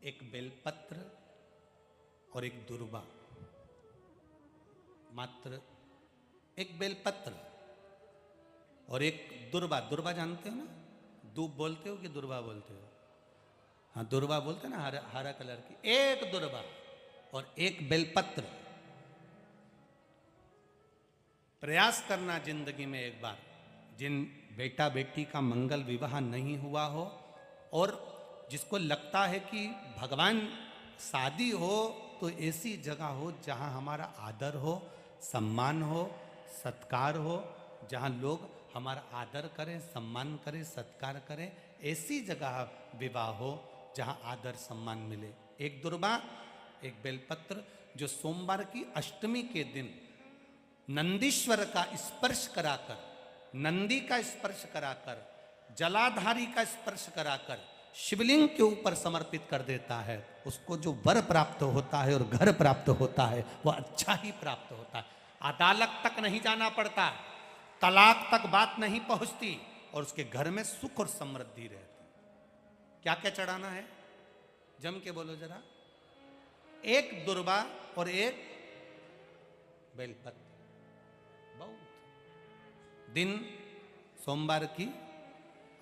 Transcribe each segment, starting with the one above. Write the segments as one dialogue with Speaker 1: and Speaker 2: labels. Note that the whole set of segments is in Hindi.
Speaker 1: एक बेलपत्र और एक दुर्वा, मात्र एक बेलपत्र और एक दुर्वा। दुर्वा जानते हो ना, दूब बोलते हो कि दुर्वा बोलते हो? हाँ, दुर्वा बोलते हैं ना, हरा हरा कलर की। एक दुर्वा और एक बेलपत्र। प्रयास करना जिंदगी में एक बार, जिन बेटा बेटी का मंगल विवाह नहीं हुआ हो और जिसको लगता है कि भगवान शादी हो तो ऐसी जगह हो जहाँ हमारा आदर हो, सम्मान हो, सत्कार हो, जहाँ लोग हमारा आदर करें, सम्मान करें, सत्कार करें, ऐसी जगह विवाह हो जहाँ आदर सम्मान मिले। एक दुर्वा, एक बेलपत्र, जो सोमवार की अष्टमी के दिन नंदीश्वर का स्पर्श कराकर, नंदी का स्पर्श कराकर, जलाधारी का स्पर्श कराकर शिवलिंग के ऊपर समर्पित कर देता है, उसको जो वर प्राप्त होता है और घर प्राप्त होता है वो अच्छा ही प्राप्त होता है। अदालत तक नहीं जाना पड़ता, तलाक तक बात नहीं पहुंचती और उसके घर में सुख और समृद्धि रहती। क्या क्या चढ़ाना है? जम के बोलो जरा। एक दुर्वा और एक बेलपत्र। बहुत दिन सोमवार की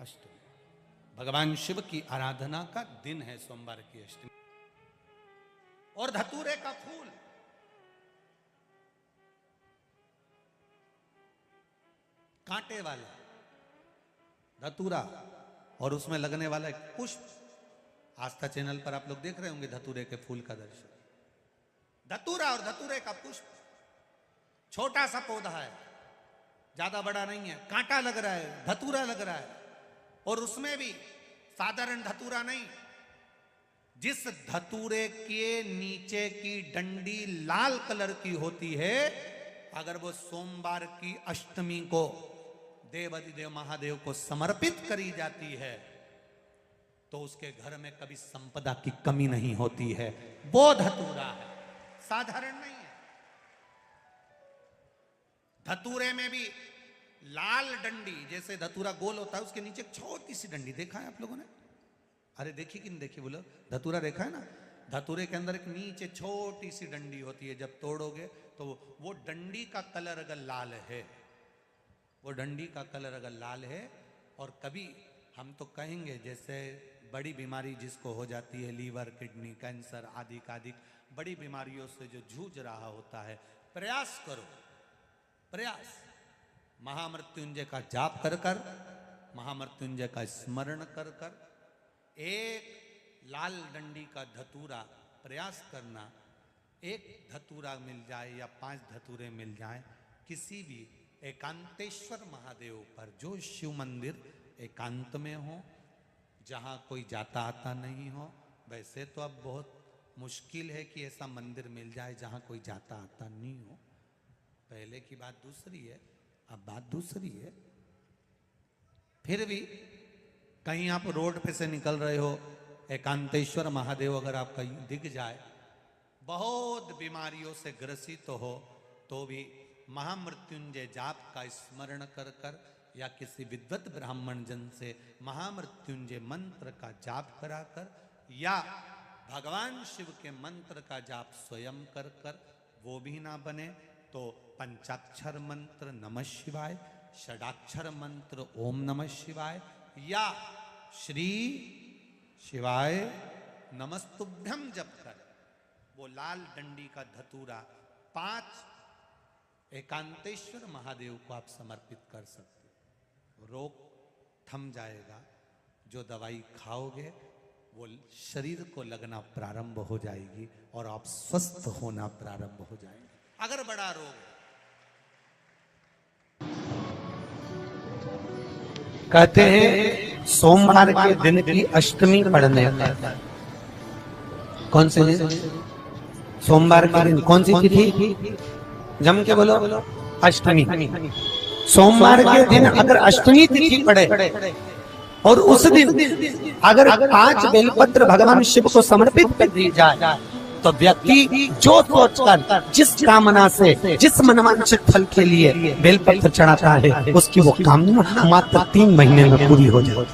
Speaker 1: अष्टमी, भगवान शिव की आराधना का दिन है सोमवार की अष्टमी। और धतूरे का फूल, कांटे वाला धतूरा और उसमें लगने वाला एक पुष्प। आस्था चैनल पर आप लोग देख रहे होंगे धतूरे के फूल का दर्शन। धतूरा और धतूरे का पुष्प, छोटा सा पौधा है, ज्यादा बड़ा नहीं है, कांटा लग रहा है, धतूरा लग रहा है। और उसमें भी साधारण धतूरा नहीं, जिस धतूरे के नीचे की डंडी लाल कलर की होती है, अगर वो सोमवार की अष्टमी को देवाधिदेव महादेव को समर्पित करी जाती है तो उसके घर में कभी संपदा की कमी नहीं होती है। वो धतूरा है, साधारण नहीं है। धतूरे में भी लाल डंडी, जैसे धतूरा गोल होता है उसके नीचे छोटी सी डंडी, देखा है आप लोगों ने? अरे देखी कि नहीं देखी बोलो? धतूरा देखा है ना? धतूरे के अंदर एक नीचे छोटी सी डंडी होती है, जब तोड़ोगे तो वो डंडी का कलर अगर लाल है, वो डंडी का कलर अगर लाल है, और कभी हम तो कहेंगे जैसे बड़ी बीमारी जिसको हो जाती है, लीवर, किडनी, कैंसर आदि आदि बड़ी बीमारियों से जो जूझ रहा होता है, प्रयास करो, प्रयास, महामृत्युंजय का जाप कर कर, महामृत्युंजय का स्मरण कर कर, एक लाल डंडी का धतूरा प्रयास करना। एक धतूरा मिल जाए या 5 धतूरे मिल जाए किसी भी एकांतेश्वर महादेव पर, जो शिव मंदिर एकांत में हो, जहाँ कोई जाता आता नहीं हो। वैसे तो अब बहुत मुश्किल है कि ऐसा मंदिर मिल जाए जहाँ कोई जाता आता नहीं हो। पहले की बात दूसरी है, अब बात दूसरी है। फिर भी कहीं आप रोड पे से निकल रहे हो, एकांतेश्वर महादेव अगर आपका दिख जाए, बहुत बीमारियों से ग्रसित हो, तो भी महामृत्युंजय जाप का स्मरण कर कर या किसी विद्वत ब्राह्मण जन से महामृत्युंजय मंत्र का जाप कराकर या भगवान शिव के मंत्र का जाप स्वयं कर कर, वो भी ना बने तो पंचाक्षर मंत्र नमः शिवाय, षडाक्षर मंत्र ओम नमः शिवाय या श्री शिवाय नमस्तुभ्यम जप कर वो लाल डंडी का धतूरा 5 एकांतेश्वर महादेव को आप समर्पित कर सकते हो। रोग थम जाएगा, जो दवाई खाओगे वो शरीर को लगना प्रारंभ हो जाएगी और आप स्वस्थ होना प्रारंभ हो जाएंगे। अगर बड़ा रोग,
Speaker 2: कहते हैं सोमवार के दिन की अष्टमी पढ़ने का, कौन से दिन? सोमवार के दिन कौन सी तिथि? जम के बोलो, अष्टमी। सोमवार के दिन अगर अष्टमी तिथि पड़े और उस दिन अगर 5 बेलपत्र भगवान शिव को समर्पित कर दी जाए तो व्यक्ति जो सोचकर, जिस कामना से, जिस मनवांछित फल के लिए बेलपत्र चढ़ाता है, उसकी वो कामना मात्र 3 महीने में पूरी हो जाए।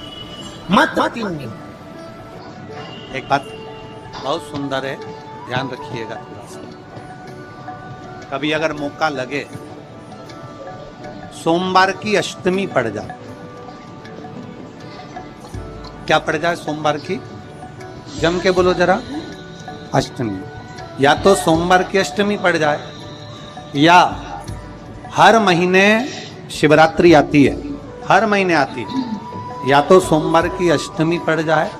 Speaker 2: मात्र 3 महीने।
Speaker 1: एक बात बहुत सुंदर है, ध्यान रखिएगा थोड़ा सा। कभी अगर मौका लगे, सोमवार की अष्टमी पड़ जाए, क्या पड़ जाए सोमवार की, जम के बोलो जरा, अष्टमी। या तो सोमवार की अष्टमी पड़ जाए, या हर महीने शिवरात्रि आती है, हर महीने आती है, या तो सोमवार की अष्टमी पड़ जाए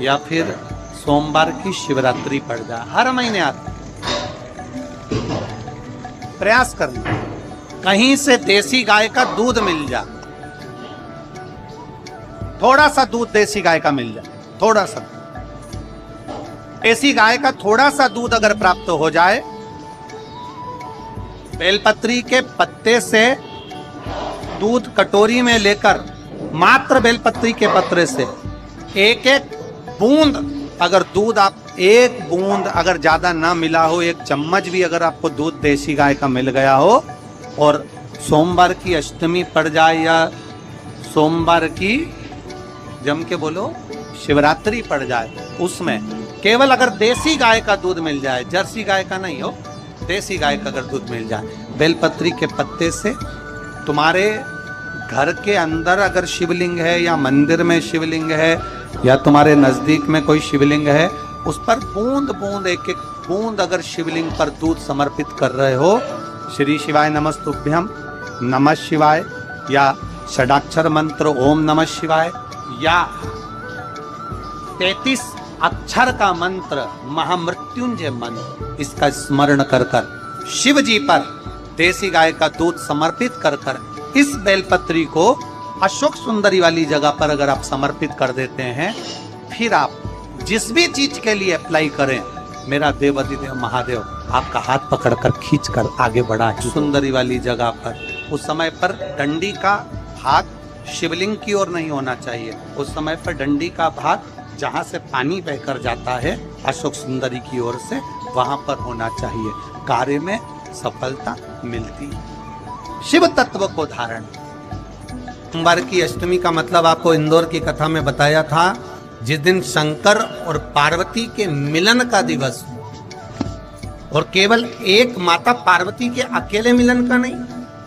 Speaker 1: या फिर सोमवार की शिवरात्रि पड़ जाए, हर महीने आती है। प्रयास करना कहीं से देसी गाय का दूध मिल जाए, थोड़ा सा दूध देसी गाय का मिल जाए, थोड़ा सा देसी गाय का थोड़ा सा दूध अगर प्राप्त हो जाए, बेलपत्री के पत्ते से दूध कटोरी में लेकर, मात्र बेलपत्री के पत्ते से एक एक बूंद, अगर दूध आप एक बूंद अगर ज्यादा ना मिला हो, एक चम्मच भी अगर आपको दूध देसी गाय का मिल गया हो, और सोमवार की अष्टमी पड़ जाए या सोमवार की, जम के बोलो, शिवरात्रि पड़ जाए, उसमें केवल अगर देसी गाय का दूध मिल जाए, जर्सी गाय का नहीं हो, देसी गाय का अगर दूध मिल जाए, बेलपत्री के पत्ते से, तुम्हारे घर के अंदर अगर शिवलिंग है या मंदिर में शिवलिंग है या तुम्हारे नजदीक में कोई शिवलिंग है, उस पर बूंद बूंद, एक एक बूंद अगर शिवलिंग पर दूध समर्पित कर रहे हो, श्री शिवाय नमस्तुभ्यम, नमः शिवाय, या षडाक्षर मंत्र ओम नमः शिवाय, या 33 अक्षर का मंत्र महामृत्युंजय मंत्र, इसका स्मरण कर कर शिव जी पर देसी गाय का दूध समर्पित कर कर इस बेलपत्री को अशोक सुंदरी वाली जगह पर अगर आप समर्पित कर देते हैं, फिर आप जिस भी चीज के लिए अप्लाई करें, मेरा देवाधिदेव महादेव आपका हाथ पकड़कर खींचकर आगे बढ़ा सुंदरी वाली जगह पर। उस समय पर डंडी का भाग शिवलिंग की ओर नहीं होना चाहिए, उस समय पर डंडी का भाग जहां से पानी बहकर जाता है अशोक सुंदरी की ओर से, वहां पर होना चाहिए। कार्य में सफलता मिलती है। शिव तत्व को धारण। सोमवार की अष्टमी का मतलब आपको इंदौर की कथा में बताया था, जिस दिन शंकर और पार्वती के मिलन का दिवस, और केवल एक माता पार्वती के अकेले मिलन का नहीं,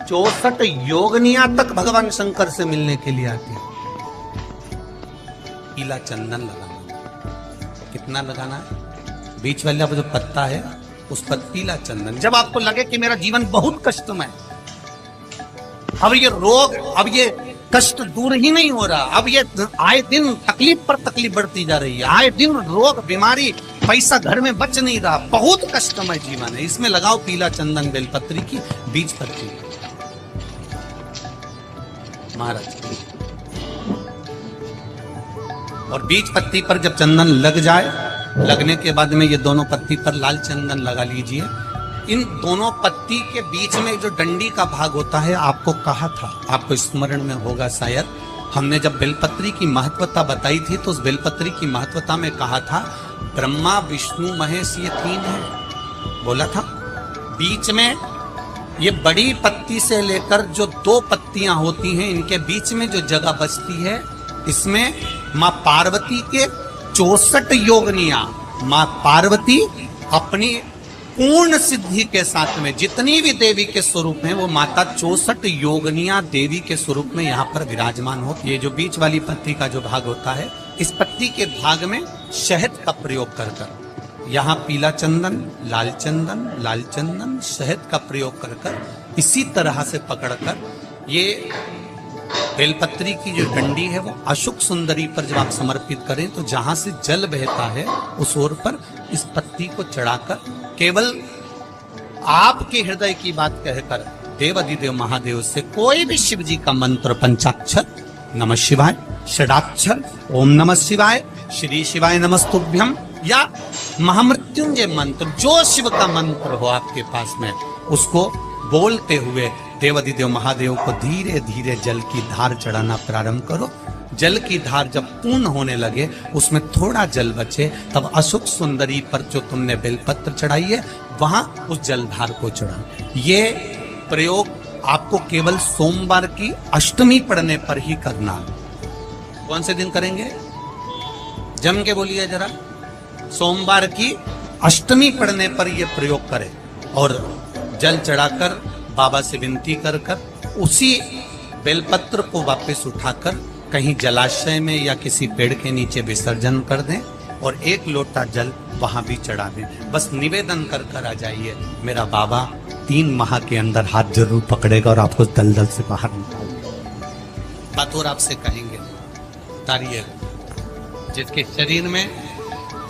Speaker 1: 64 योगनिया तक भगवान शंकर से मिलने के लिए आती है। पीला चंदन लगाना, कितना लगाना है, बीच वाला जो पत्ता है उस पर पीला चंदन। जब आपको लगे कि मेरा जीवन बहुत कष्टमय, अब ये रोग, अब ये कष्ट दूर ही नहीं हो रहा, अब ये आए दिन तकलीफ पर तकलीफ बढ़ती जा रही है, आए दिन रोग बीमारी, पैसा घर में बच नहीं रहा, बहुत कष्टमय जीवन है, इसमें लगाओ पीला चंदन बेलपत्री की बीज पत्ती महाराज। और बीज पत्ती पर जब चंदन लग जाए, लगने के बाद में ये दोनों पत्ती पर लाल चंदन लगा लीजिए। इन दोनों पत्ती के बीच में जो डंडी का भाग होता है, आपको कहा था, आपको स्मरण में होगा शायद, हमने जब बेलपत्री की महत्वता बताई थी तो उस बेलपत्री की महत्वता में कहा था ब्रह्मा विष्णु महेश ये 3 है, बोला था। बीच में ये बड़ी पत्ती से लेकर जो 2 पत्तियां होती हैं, इनके बीच में जो जगह बचती है, इसमें माँ पार्वती के 64 योगनिया, माँ पार्वती अपनी पूर्ण सिद्धि के साथ में जितनी भी देवी के स्वरूप हैं, वो माता 64 योगनिया देवी के स्वरूप में यहाँ पर विराजमान हो। ये जो बीच वाली पत्ती का जो भाग होता है, इस पत्ती के भाग में शहद का प्रयोग कर कर, यहाँ पीला चंदन, लाल चंदन, लाल चंदन, शहद का प्रयोग कर कर, इसी तरह से पकड़कर ये बेलपत्री की जो डंडी है वो अशोक सुंदरी पर जब आप समर्पित करें, तो जहां से जल बहता है उस ओर पर इस पत्ती को चढ़ाकर केवल आपके हृदय की बात कहकर देवाधिदेव महादेव से कोई भी शिव जी का मंत्र, पंचाक्षर नमः शिवाय, षडाक्षर ओम नमः शिवाय, श्री शिवाय नमस्तुभ्यम, या महामृत्युंजय मंत्र, जो शिव का मंत्र हो आपके पास में, उसको बोलते हुए देवाधिदेव महादेव को धीरे धीरे जल की धार चढ़ाना प्रारंभ करो। जल की धार जब पूर्ण होने लगे, उसमें थोड़ा जल बचे, तब अशोक सुंदरी पर जो तुमने बेलपत्र चढ़ाई है, वहां उस जलधार को चढ़ाओ। ये प्रयोग आपको केवल सोमवार की अष्टमी पड़ने पर ही करना। कौन से दिन करेंगे? जम के बोलिए जरा। सोमवार की अष्टमी पड़ने पर यह प्रयोग करें और जल चढ़ाकर बाबा से विनती कर उसी बेलपत्र को वापस उठाकर कहीं जलाशय में या किसी पेड़ के नीचे विसर्जन कर दें और 1 लोटा जल वहां भी चढ़ा दें। बस निवेदन कर आ जाइए, मेरा बाबा 3 माह के अंदर हाथ जरूर पकड़ेगा और आपको दलदल से बाहर निकाल देगा। बात और आपसे कहेंगे, तारिये जिसके शरीर में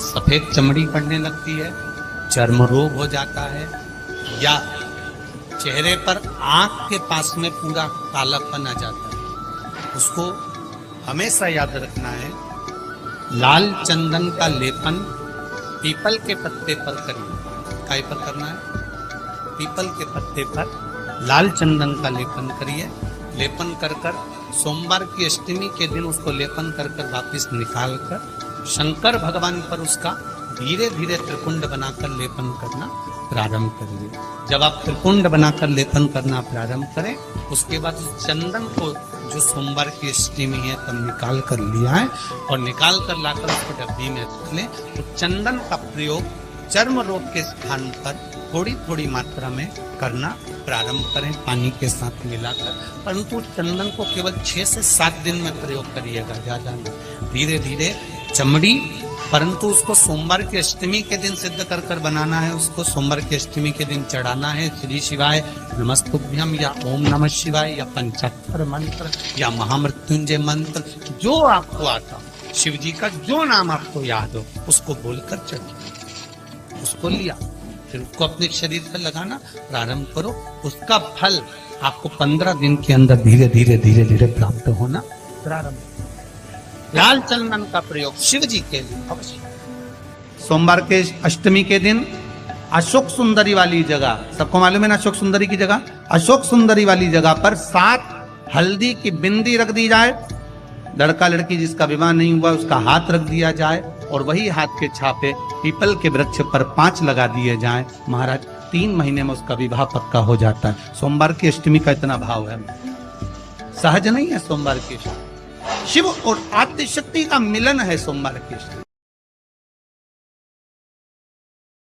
Speaker 1: सफेद चमड़ी पड़ने लगती है, चर्म रोग हो जाता है, या चेहरे पर आंख के पास में पूरा कालापन आ जाता है, उसको हमेशा याद रखना है, लाल चंदन का लेपन पीपल के पत्ते पर करिए। काय पर करना है? पीपल के पत्ते पर लाल चंदन का लेपन करिए। लेपन कर सोमवार की अष्टमी के दिन उसको लेपन कर वापस निकाल कर शंकर भगवान पर उसका धीरे धीरे त्रिकुंड बनाकर लेपन करना प्रारंभ करिए। जब आप त्रिकुंड बनाकर लेपन करना प्रारंभ करें, उसके बाद उस चंदन को जो सोमवार की अष्टमी है तब निकाल कर लिया है और निकाल कर लाकर उसको डब्बी में रख लें। तो चंदन का प्रयोग चर्म रोग के स्थान पर थोड़ी थोड़ी मात्रा में करना प्रारंभ करें पानी के साथ मिलाकर, परंतु चंदन को केवल 6 से 7 दिन में प्रयोग करिएगा, ज्यादा नहीं। धीरे धीरे चमड़ी, परंतु उसको सोमवार की अष्टमी के दिन सिद्ध कर बनाना है, उसको सोमवार की अष्टमी के दिन चढ़ाना है। श्री शिवाय नमस्तुभ्यम या ओम नमः शिवाय या पंचाक्षर मंत्र या महामृत्युंजय मंत्र, जो आपको आता, शिव जी का जो नाम आपको याद हो उसको बोलकर चढ़िए। उसको लिया, फिर उसको अपने शरीर पर लगाना प्रारंभ करो। उसका फल आपको 15 दिन के अंदर धीरे धीरे धीरे धीरे प्राप्त होना प्रारंभ। लाल चंदन का प्रयोग शिव जी के लिए अवश्य। सोमवार के अष्टमी के दिन अशोक सुंदरी वाली जगह, सबको मालूम है ना अशोक सुंदरी की जगह, अशोक सुंदरी वाली जगह पर 7 हल्दी की बिंदी रख दी जाए। लड़का लड़की जिसका विवाह नहीं हुआ उसका हाथ रख दिया जाए और वही हाथ के छापे पीपल के वृक्ष पर 5 लगा दिए जाए। महाराज 3 महीने में उसका विवाह पक्का हो जाता है। सोमवार की अष्टमी का इतना भाव है, सहज नहीं है। सोमवार की शिव और आद्य शक्ति का मिलन है सोमवार की अष्टमी।